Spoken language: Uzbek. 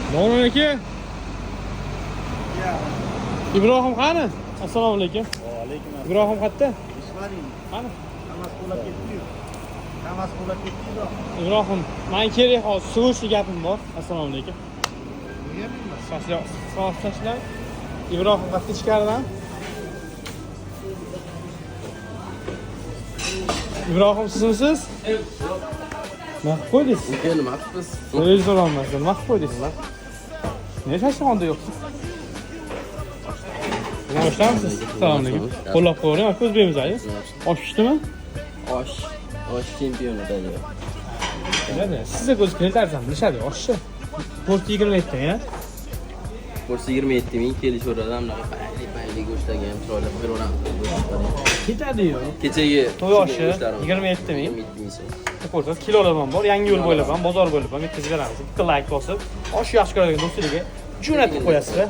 Assalomu alaykum. Ibrohim qani? Assalomu alaykum. Va alaykum assalom. Ibrohim qayerda? Ishlaring. Qani? Hammasi bo'lib ketdi-yu. Hammasi bo'lib ketdi-yu. Ibrohim, men kerak hozir sug'urishli gapim bor. Assalomu alaykum. Nega bilmayman? So'rashlar. Ibrohim qayerda ichkaridan? Ibrohim sizmisiz? Nima qilib qo'ydingiz? Nima qilibsiz? O'zingiz so'raolmaysiz. Nima qilib qo'ydingiz? Nega tashqonda yo'qsiz? Nima ishlamisiz? Assalomu alaykum. Qo'llab qo'ying, ko'z bermaysiz. Osh pishdimi? Osh chempioni dedi. Biladi. Sizga ko'z keltirsan, bilishadi oshni. 427 ta, ya. Kursi 27 ming kelishaveradi. Anaqa payli go'shtlarga ham chiroyli qilib beraveramiz. Ketadi-yu. Kechagi to'y oshi 27 ming. 27 ming so'm. Ko'rsa, kilolar ham bor, yangi yo'l bo'ylab ham, bozor bo'ylab ham yetkazib beramiz. Bitta like bosib, osh yaxshi ko'radigan do'stlarga jo'natib qo'yasizlar.